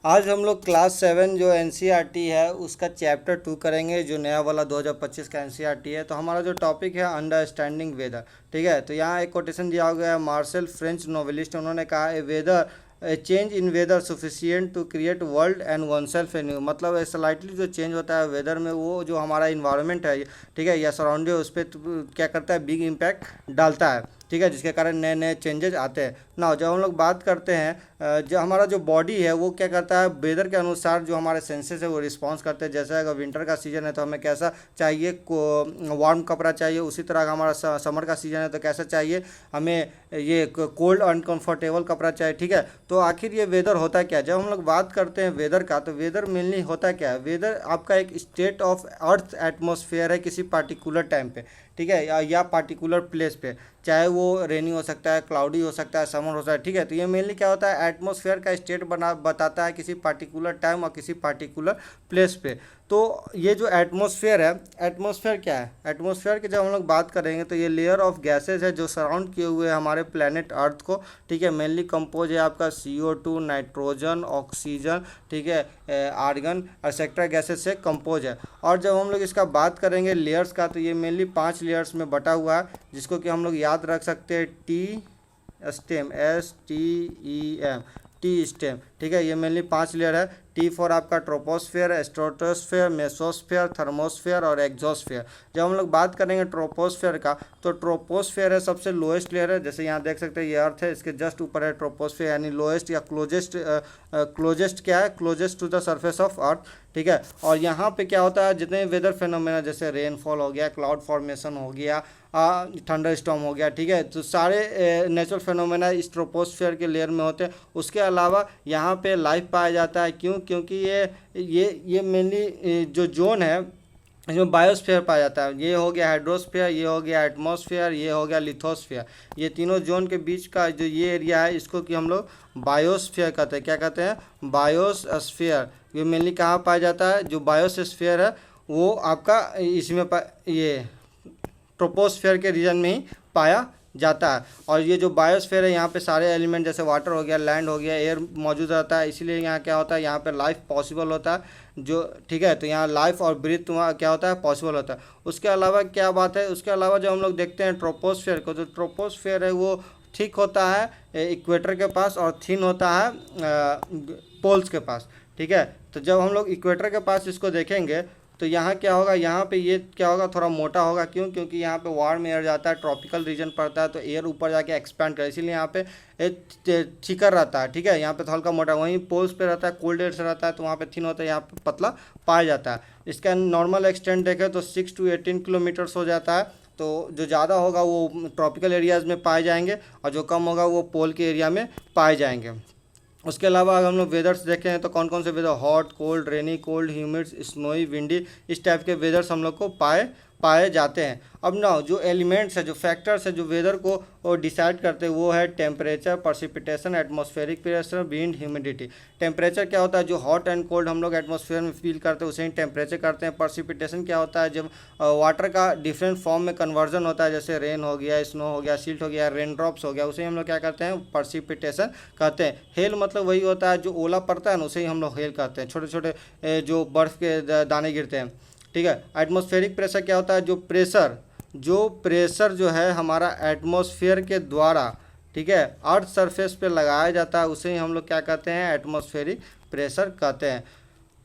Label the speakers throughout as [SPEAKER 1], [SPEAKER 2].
[SPEAKER 1] आज हम लोग क्लास 7 जो एनसीईआरटी है उसका चैप्टर 2 करेंगे, जो नया वाला 2025 का एनसीईआरटी है। तो हमारा जो टॉपिक है अंडरस्टैंडिंग वेदर। ठीक है, तो यहाँ एक कोटेशन दिया गया है, मार्शल फ्रेंच नोवेलिस्ट, उन्होंने कहा a weather a change in weather sufficient to create world and oneself anew. मतलब स्लाइटली जो चेंज होता है वेदर में, वो जो हमारा इन्वायरमेंट है, ठीक है, या सराउंडिंग, उस पर क्या करता है, बिग इम्पैक्ट डालता है। ठीक है, जिसके कारण नए नए चेंजेस आते हैं ना। जब हम लोग बात करते हैं, जो हमारा जो बॉडी है वो क्या करता है, वेदर के अनुसार जो हमारे सेंसेस है वो रिस्पॉन्स करते हैं। जैसे अगर विंटर का सीजन है तो हमें कैसा चाहिए, वार्म कपड़ा चाहिए। उसी तरह हमारा समर का सीजन है तो कैसा चाहिए हमें, ये कोल्ड अनकंफर्टेबल कपड़ा चाहिए। ठीक है, तो आखिर ये वेदर होता क्या है? जब हम लोग बात करते हैं वेदर का, तो वेदर मेनली होता क्या है? वेदर आपका एक स्टेट ऑफ अर्थ एटमॉस्फेयर है किसी पार्टिकुलर टाइम पे। ठीक है, या पार्टिकुलर प्लेस पे, चाहे वो रेनी हो सकता है, क्लाउडी हो सकता है, समर हो सकता है। ठीक है, तो ये मेनली क्या होता है, एटमॉस्फेयर का स्टेट बताता है किसी पार्टिकुलर टाइम और किसी पार्टिकुलर प्लेस पे। तो ये जो एटमॉस्फेयर है, एटमॉस्फेयर क्या है? एटमॉस्फेयर की जब हम लोग बात करेंगे तो ये लेयर ऑफ गैसेज है जो सराउंड किए हुए हैं हमारे प्लेनेट अर्थ को। ठीक है, मेनली कंपोज है आपका CO2, नाइट्रोजन, ऑक्सीजन, ठीक है, आर्गन, एक्सेट्रा गैसेज से कंपोज है। और जब हम लोग इसका बात करेंगे लेयर्स का, तो ये मेनली 5 लेयर्स में बटा हुआ है, जिसको कि हम लोग याद रख सकते हैं। T stem, STEM, T stem. ठीक है, ये मेनली 5 लेयर है। टी फॉर आपका ट्रोपोस्फेयर, स्ट्रेटोस्फेयर, मेसोस्फेयर, थर्मोस्फेयर और एग्जोस्फेयर। जब हम लोग बात करेंगे ट्रोपोस्फेयर का, तो ट्रोपोस्फेयर है सबसे लोएस्ट लेयर है। जैसे यहाँ देख सकते हैं ये अर्थ है, इसके जस्ट ऊपर है ट्रोपोस्फेयर, यानी लोएस्ट या क्लोजेस्ट। क्लोजेस्ट क्या है? Closest to the surface of earth. ठीक है, और यहाँ पे क्या होता है, जितने वेदर फेनोमेना जैसे रेनफॉल हो गया, क्लाउड फॉर्मेशन हो गया, थंडर स्टॉर्म हो गया, ठीक है, तो सारे नेचुरल फेनोमेना इस ट्रोपोस्फेयर के लेयर में होते हैं। उसके अलावा यहाँ पे लाइफ पाया जाता है। क्यों? क्योंकि ये मेनली जो जोन है, इसमें बायोस्फीयर पाया जाता है। ये हो गया हाइड्रोस्फीयर, ये हो गया एटमॉस्फेयर, ये हो गया लिथोस्फीयर। ये तीनों जोन के बीच का जो ये एरिया है, इसको कि हम लोग बायोस्फीयर कहते हैं। क्या कहते हैं? बायोस्फीयर। ये मेनली कहाँ पाया जाता है? जो बायोस्फीयर है वो आपका इसमें ये ट्रोपोस्फेयर के रीजन में ही पाया जाता है। और ये जो बायोस्फीयर है, यहाँ पे सारे एलिमेंट जैसे वाटर हो गया, लैंड हो गया, एयर मौजूद रहता है। इसीलिए यहाँ क्या होता है, यहाँ पे लाइफ पॉसिबल होता है। जो ठीक है, तो यहाँ लाइफ और ब्रीथ क्या होता है, पॉसिबल होता है। उसके अलावा क्या बात है, उसके अलावा जब हम लोग देखते हैं ट्रोपोस्फेयर को, तो ट्रोपोस्फेयर है वो थिक होता है इक्वेटर के पास और थिन होता है पोल्स के पास। ठीक है, तो जब हम लोग इक्वेटर के पास इसको देखेंगे तो यहाँ क्या होगा, यहाँ पे ये क्या होगा, थोड़ा मोटा होगा। क्यों? क्योंकि यहाँ पे वार्म एयर जाता है, ट्रॉपिकल रीजन पड़ता है, तो एयर ऊपर जाके एक्सपैंड करे, इसीलिए यहाँ पे थिकर रहता है। ठीक है, यहाँ पे तो हल्का मोटा, वहीं पोल्स पे रहता है, कोल्ड एयर से रहता है, तो वहाँ पे थिन होता है, यहाँ पे पतला पाया जाता है। इसका नॉर्मल एक्सटेंट देखें तो 6 to 18 किलोमीटर्स हो जाता है। तो जो ज़्यादा होगा वो ट्रॉपिकल एरियाज़ में पाए जाएंगे, और जो कम होगा वो पोल के एरिया में पाए जाएंगे। उसके अलावा अगर हम लोग वेदर्स देखें तो कौन कौन से वेदर, हॉट, कोल्ड, रेनी, कोल्ड, ह्यूमिड, स्नोई, विंडी, इस टाइप के वेदर्स हम लोग को पाए जाते हैं। अब ना जो एलिमेंट्स है, जो फैक्टर्स है जो वेदर को डिसाइड करते हैं, वो है temperature, precipitation, atmospheric pressure, wind, humidity. Temperature क्या होता है, जो हॉट एंड कोल्ड हम लोग एटमॉस्फेयर में फील करते हैं उसे ही टेम्परेचर करते हैं। प्रेसिपिटेशन क्या होता है, जब वाटर का डिफरेंट फॉर्म में कन्वर्जन होता है, जैसे रेन हो गया, स्नो हो गया, सिल्ट हो गया, रेन ड्रॉप्स हो गया, उसे हम लोग क्या करते हैं, प्रेसिपिटेशन कहते हैं। हेल मतलब वही होता है जो ओला पड़ता है ना, उसे ही हम लोग हेल कहते हैं। छोटे छोटे जो बर्फ़ के दाने गिरते हैं। ठीक है, एटमॉस्फेरिक प्रेशर क्या होता है, जो प्रेशर जो है हमारा एटमॉस्फेयर के द्वारा, ठीक है, अर्थ सरफेस पे लगाया जाता है, उसे ही हम लोग क्या कहते हैं, एटमॉस्फेरिक प्रेशर कहते हैं।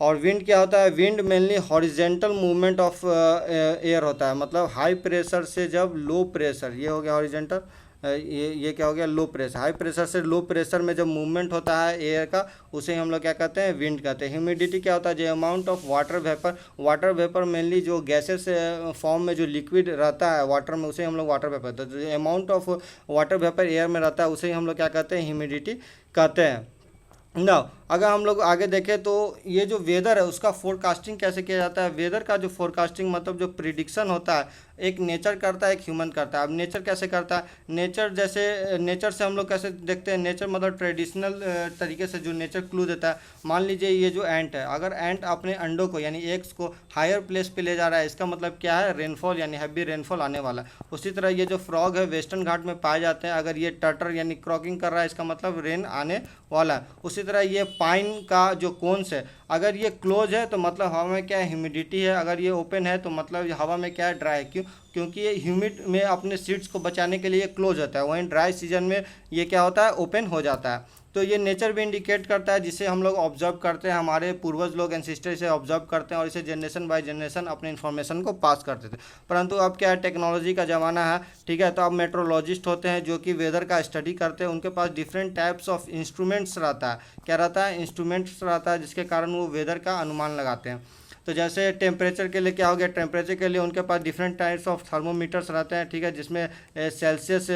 [SPEAKER 1] और विंड क्या होता है, wind mainly horizontal movement of air होता है। मतलब हाई प्रेशर से जब लो प्रेशर, ये हो गया हॉरिजेंटल, ये क्या हो गया, लो प्रेशर। हाई प्रेशर से लो प्रेशर में जब मूवमेंट होता है एयर का, उसे हम लोग क्या कहते हैं, विंड कहते हैं। ह्यूमिडिटी क्या होता है, जो amount of water vapour mainly जो गैसेस फॉर्म में जो लिक्विड रहता है वाटर में, उसे हम लोग वाटर वेपर कहते हैं। जो amount of water vapour air में रहता है उसे हम लोग क्या कहते हैं, ह्यूमिडिटी कहते हैं ना। अगर हम लोग आगे देखें तो ये जो वेदर है उसका फोरकास्टिंग कैसे किया जाता है। वेदर का जो फोरकास्टिंग मतलब जो प्रिडिक्शन होता है, एक नेचर करता है, एक ह्यूमन करता है। अब नेचर कैसे करता है? नेचर जैसे नेचर से हम लोग कैसे देखते हैं? नेचर मतलब ट्रेडिशनल तरीके से जो नेचर क्लू देता है। मान लीजिए ये जो एंट है, अगर एंट अपने अंडों को यानी एग्स को हायर प्लेस पे ले जा रहा है, इसका मतलब क्या है? रेनफॉल यानी हैवी रेनफॉल आने वाला है। उसी तरह ये जो फ्रॉग है वेस्टर्न घाट में पाए जाते हैं, अगर ये टर्टर यानी क्रॉकिंग कर रहा है, इसका मतलब रेन आने वाला है। उसी तरह ये पाइन का जो कोन्स है, अगर ये क्लोज है तो मतलब हवा में क्या है? ह्यूमिडिटी है। अगर ये ओपन है तो मतलब हवा में क्या है? ड्राई है। क्यों? क्योंकि ये ह्यूमिड में अपने सीड्स को बचाने के लिए क्लोज होता है, वहीं ड्राई सीजन में ये क्या होता है? ओपन हो जाता है। तो ये नेचर भी इंडिकेट करता है, जिसे हम लोग ऑब्जर्व करते हैं, हमारे पूर्वज लोग एंसिस्टर इसे ऑब्जर्व करते हैं और इसे जनरेशन बाय जनरेशन अपने इन्फॉर्मेशन को पास करते थे। परंतु अब क्या है? टेक्नोलॉजी का ज़माना है, ठीक है। तो अब मेट्रोलॉजिस्ट होते हैं जो कि वेदर का स्टडी करते हैं, उनके पास डिफरेंट टाइप्स ऑफ इंस्ट्रूमेंट्स रहता है। क्या रहता है? इंस्ट्रूमेंट्स रहता है, जिसके कारण वो वेदर का अनुमान लगाते हैं। तो जैसे टेम्परेचर के लिए क्या हो गया? टेम्परेचर के लिए उनके पास डिफरेंट टाइप्स ऑफ थर्मोमीटर्स रहते हैं, ठीक है, जिसमें सेल्सियस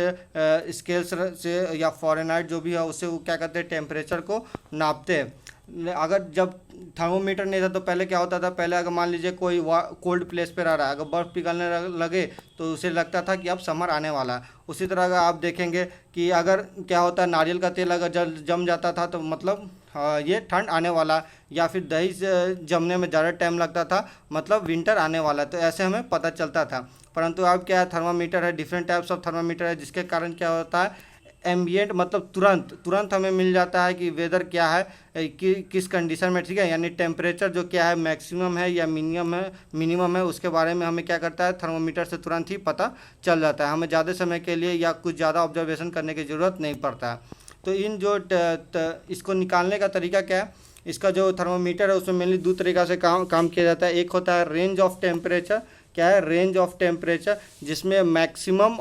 [SPEAKER 1] स्केल्स से या फ़ारेनहाइट जो भी है उससे वो क्या करते हैं? टेम्परेचर को नापते हैं। अगर जब थर्मोमीटर नहीं था तो पहले क्या होता था? पहले अगर मान लीजिए कोई कोल्ड प्लेस पर रह रहा है, अगर बर्फ़ पिघलने लगे तो उसे लगता था कि अब समर आने वाला है। उसी तरह अगर आप देखेंगे कि अगर क्या होता है, नारियल का तेल अगर जम जाता था तो मतलब ये ठंड आने वाला, या फिर दही से जमने में ज़्यादा टाइम लगता था मतलब विंटर आने वाला। तो ऐसे हमें पता चलता था। परंतु अब क्या है? थर्मामीटर है, डिफरेंट टाइप्स ऑफ थर्मामीटर है, जिसके कारण क्या होता है? एम्बिएंट मतलब तुरंत तुरंत हमें मिल जाता है कि वेदर क्या है, किस कंडीशन में, ठीक है। यानी टेम्परेचर जो क्या है, मैक्सिमम है या मिनिमम है, उसके बारे में हमें क्या करता है? थर्मोमीटर से तुरंत ही पता चल जाता है। हमें ज़्यादा समय के लिए या कुछ ज़्यादा ऑब्जर्वेशन करने की ज़रूरत नहीं पड़ता है। तो इन जो इसको निकालने का तरीका क्या है? इसका जो थर्मोमीटर है उसमें मेनली दो तरीक़ा से काम किया जाता है। एक होता है रेंज ऑफ टेम्परेचर। क्या है? रेंज ऑफ टेम्परेचर, जिसमें मैक्सिमम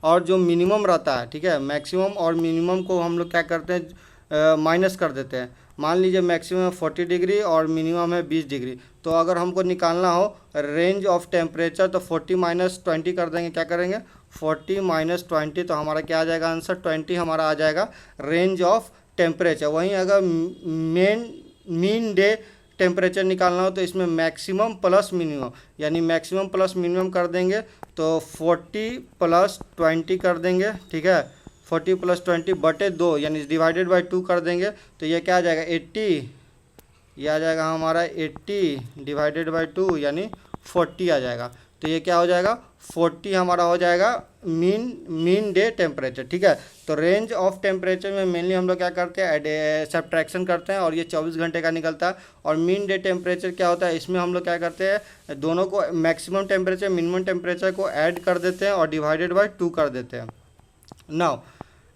[SPEAKER 1] और जो मिनिमम रहता है, ठीक है, मैक्सिमम और मिनिमम को हम लोग क्या करते हैं? माइनस कर देते हैं। मान लीजिए मैक्सिमम 40 डिग्री और मिनिमम है 20 डिग्री। तो अगर हमको निकालना हो रेंज ऑफ टेम्परेचर तो 40 - 20 कर देंगे। क्या करेंगे? 40 - 20, तो हमारा क्या आ जाएगा आंसर? 20 हमारा आ जाएगा रेंज ऑफ टेम्परेचर। वहीं अगर मीन डे टेम्परेचर निकालना हो तो इसमें मैक्सिमम प्लस मिनिमम, यानी मैक्सिमम प्लस मिनिमम कर देंगे तो 40 + 20 कर देंगे, ठीक है। 40 + 20 बटे 2 यानी डिवाइडेड बाई 2 कर देंगे तो ये क्या आ जाएगा? 80। ये आ जाएगा हमारा 80 डिवाइडेड बाई 2 यानी 40 आ जाएगा। तो ये क्या हो जाएगा? 40 हमारा हो जाएगा मीन डे टेम्परेचर, ठीक है। तो रेंज ऑफ टेम्परेचर में मेनली हम लोग क्या करते हैं? सब्ट्रैक्शन करते हैं और ये 24 घंटे का निकलता है। और मीन डे टेम्परेचर क्या होता है? इसमें हम लोग क्या करते हैं? दोनों को मैक्सिमम टेम्परेचर मिनिमम टेम्परेचर को ऐड कर देते हैं और डिवाइडेड बाई 2 कर देते हैं। नाउ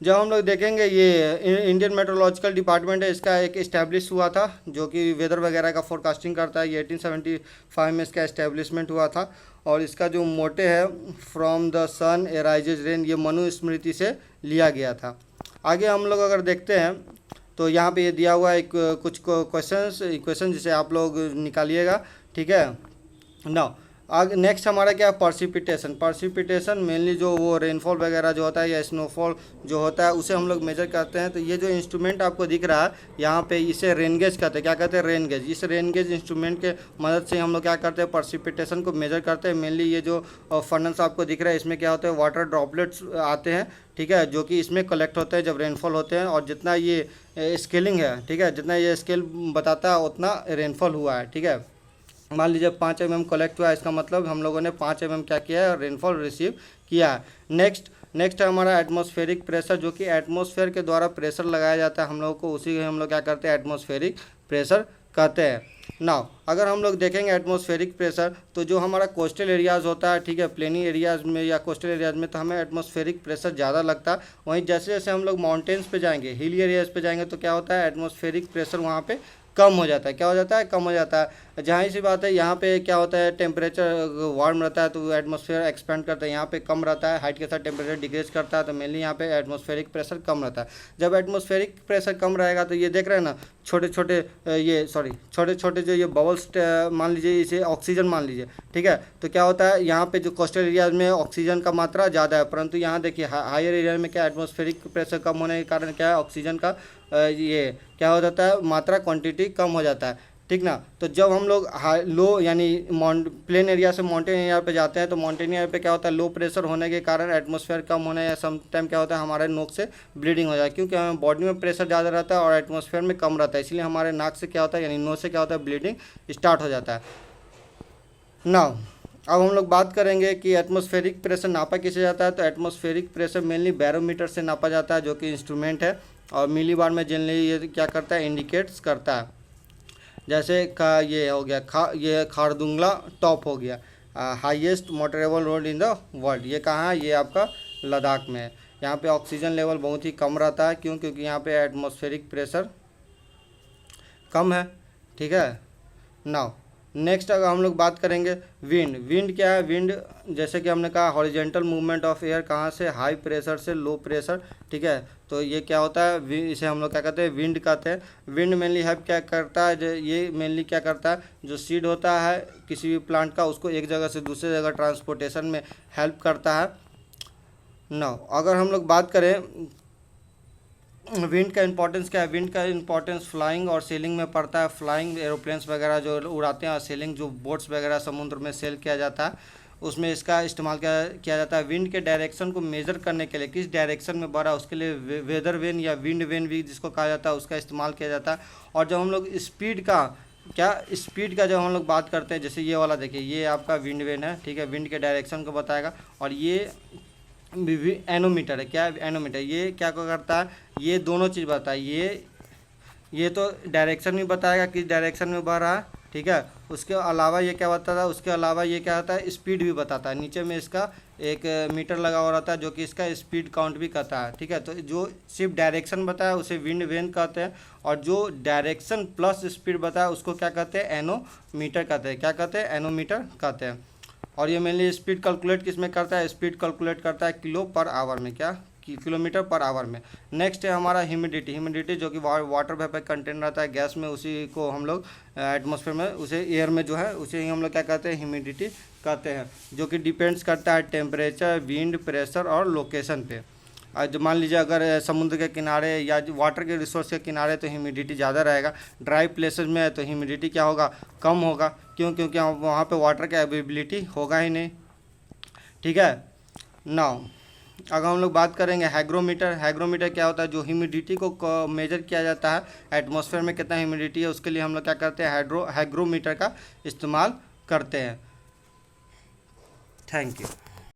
[SPEAKER 1] जब हम लोग देखेंगे ये इंडियन मेट्रोलॉजिकल डिपार्टमेंट है, इसका एक इस्टेब्लिश हुआ था जो कि वेदर वगैरह का फोरकास्टिंग करता है। ये 1875 में इसका इस्टेब्लिशमेंट हुआ था। और इसका जो मोटे है from the sun arises rain, ये मनुस्मृति से लिया गया था। आगे हम लोग अगर देखते हैं तो यहाँ पे ये दिया हुआ है कुछ इक्वेशन जिसे आप लोग निकालिएगा, ठीक है। नाउ आगे नेक्स्ट हमारा क्या है? पर्सिपिटेशन मेनली जो वो रेनफॉल वगैरह जो होता है या स्नोफॉल जो होता है उसे हम लोग मेजर करते हैं। तो ये जो इंस्ट्रूमेंट आपको दिख रहा है यहाँ पे, इसे रेन गेज कहते हैं। क्या कहते हैं? Rain gauge. इस रेन गेज इंस्ट्रूमेंट के मदद से हम लोग क्या करते हैं? पर्सिपिटेशन को मेजर करते हैं। मेनली ये जो फनल्स आपको दिख रहा है इसमें क्या होता है? वाटर ड्रॉपलेट्स आते हैं, ठीक है, जो कि इसमें कलेक्ट होते हैं जब रेनफॉल होते हैं। और जितना ये स्केलिंग है, ठीक है, जितना ये स्केल बताता है उतना रेनफॉल हुआ है, ठीक है। मान लीजिए 5 mm कलेक्ट हुआ है, इसका मतलब हम लोगों ने 5 mm क्या किया है? रेनफॉल रिसीव किया है। नेक्स्ट है हमारा एटमॉस्फेरिक प्रेशर, जो कि एटमॉस्फेयर के द्वारा प्रेशर लगाया जाता है हम लोगों को, उसी हम लोग क्या करते हैं? एटमॉस्फेरिक प्रेशर कहते हैं। नाउ अगर हम लोग देखेंगे एटमॉस्फेरिक प्रेशर, तो जो हमारा कोस्टल एरियाज़ होता है, ठीक है, प्लेनी एरियाज़ में या कोस्टल एरियाज़ में तो हमें एटमॉस्फेरिक प्रेशर ज़्यादा लगता है। वहीं जैसे जैसे हम लोग माउंटेन्स पे जाएंगे, हिली एरियाज़ पे जाएंगे तो क्या होता है? एटमॉस्फेरिक प्रेशर वहाँ पे कम हो जाता है। क्या हो जाता है? कम हो जाता है। जहाँ सी बात है, यहाँ पे क्या होता है? टेम्परेचर वार्म रहता है तो एटमॉस्फेयर एक्सपेंड करता है, यहाँ पे कम रहता है। हाइट के साथ टेम्परेचर डिक्रीज करता है तो मेनली यहाँ पे एटमॉस्फेरिक प्रेशर कम रहता है। जब एटमॉस्फेरिक प्रेशर कम रहेगा तो ये देख रहे हैं ना, छोटे छोटे जो ये बबल्स, मान लीजिए इसे ऑक्सीजन मान लीजिए, ठीक है। तो क्या होता है? यहाँ पे जो कोस्टल एरियाज में ऑक्सीजन का मात्रा ज़्यादा है, परंतु यहाँ देखिए हायर एरिया में क्या एटमॉस्फेरिक प्रेशर कम होने के कारण क्या है? ऑक्सीजन का ये क्या हो जाता है? मात्रा क्वांटिटी कम हो जाता है। ठीक ना। तो जब हम लोग हाई लो यानी प्लेन एरिया से माउंटेन एरिया पे जाते हैं तो माउंटेन एरिया पे क्या होता है, लो प्रेशर होने के कारण एटमॉस्फेयर कम होने या सम टाइम क्या होता है हमारे नोक से ब्लीडिंग हो जाए, क्योंकि हमें बॉडी में प्रेशर ज़्यादा रहता है और एटमॉस्फेयर में कम रहता है, इसलिए हमारे नाक से क्या होता है यानी नोज से क्या होता है ब्लीडिंग स्टार्ट हो जाता है। नाउ अब हम लोग बात करेंगे कि एटमॉस्फेरिक प्रेशर नापा किसे जाता है। तो एटमॉस्फेरिक प्रेशर मेनली बैरोमीटर से नापा जाता है, जो कि इंस्ट्रूमेंट है, और मिलीबार में जनरली ये क्या करता है, इंडिकेट्स करता है। जैसे का ये हो गया ये खारदुंगला टॉप हो गया, highest motorable road in the world. ये कहाँ है, ये आपका लद्दाख में है। यहाँ पे ऑक्सीजन लेवल बहुत ही कम रहता है, क्यों, क्योंकि यहाँ पे एटमॉस्फेरिक प्रेशर कम है। ठीक है। नाउ नेक्स्ट अगर हम लोग बात करेंगे विंड। विंड क्या है, विंड जैसे कि हमने कहा हॉरिजेंटल मूवमेंट ऑफ एयर, कहाँ से, हाई प्रेशर से लो प्रेशर। ठीक है। तो ये क्या होता है, इसे हम लोग क्या कहते हैं, विंड कहते हैं। विंड मेनली हेल्प क्या करता है, ये मेनली क्या करता है, जो सीड होता है किसी भी प्लांट का उसको एक जगह से दूसरे जगह ट्रांसपोर्टेशन में हेल्प करता है। नाउ अगर हम लोग बात करें विंड का इंपॉर्टेंस क्या है, विंड का इंपॉर्टेंस फ्लाइंग और सेलिंग में पड़ता है। फ्लाइंग एरोप्लेन्स वगैरह जो उड़ाते हैं, और सेलिंग जो बोट्स वगैरह समुद्र में सेल किया जाता है, उसमें इसका इस्तेमाल किया जाता है। विंड के डायरेक्शन को मेजर करने के लिए, किस डायरेक्शन में बढ़ रहा है उसके लिए वेदर वेन या विंड वेन भी जिसको कहा जाता है, उसका इस्तेमाल किया जाता है। और जब हम लोग स्पीड का जब हम लोग बात करते हैं, जैसे ये वाला देखिए, ये आपका विंड वेन है। ठीक है, विंड के डायरेक्शन को बताएगा। और ये एनोमीटर है, क्या है, एनोमीटर। ये क्या करता है, ये दोनों चीज़ बताता है। ये तो डायरेक्शन भी बताएगा किस डायरेक्शन में बढ़ रहा है। ठीक है। उसके अलावा ये क्या बताता है, उसके अलावा ये क्या होता है, स्पीड भी बताता है। नीचे में इसका एक मीटर लगा हुआ रहता है जो कि इसका स्पीड काउंट भी करता है। ठीक है। तो जो सिर्फ डायरेक्शन बताया उसे विंड वेन कहते हैं, और जो डायरेक्शन प्लस स्पीड बताया उसको क्या कहते हैं, एनोमीटर कहते हैं। क्या कहते हैं, एनोमीटर कहते हैं। और ये मेनली स्पीड कैलकुलेट किस में करता है, स्पीड कैलकुलेट करता है किलो पर आवर में, क्या, किलोमीटर पर आवर में। नेक्स्ट है हमारा ह्यूमिडिटी। ह्यूमिडिटी जो कि वाटर वेपर कंटेंट रहता है गैस में, उसी को हम लोग एटमॉस्फेयर में, उसे एयर में जो है उसे ही हम लोग क्या कहते हैं, ह्यूमिडिटी कहते हैं, जो कि डिपेंड्स करता है टेम्परेचर, विंड, प्रेशर और लोकेशन पे। आज मान लीजिए अगर समुद्र के किनारे या वाटर के रिसोर्स के किनारे तो ह्यूमिडिटी ज़्यादा रहेगा, ड्राई प्लेसेस में है तो ह्यूमिडिटी क्या होगा, कम होगा। क्यों, क्योंकि वहाँ पे वाटर का अवेलेबिलिटी होगा ही नहीं। ठीक है। नाउ अगर हम लोग बात करेंगे हाइग्रोमीटर। हाइग्रोमीटर क्या होता है, जो ह्यूमिडिटी को मेजर किया जाता है, एटमॉस्फेयर में कितना ह्यूमिडिटी है उसके लिए हम लोग क्या करते हैं, हाइग्रोमीटर का इस्तेमाल करते हैं। Thank you.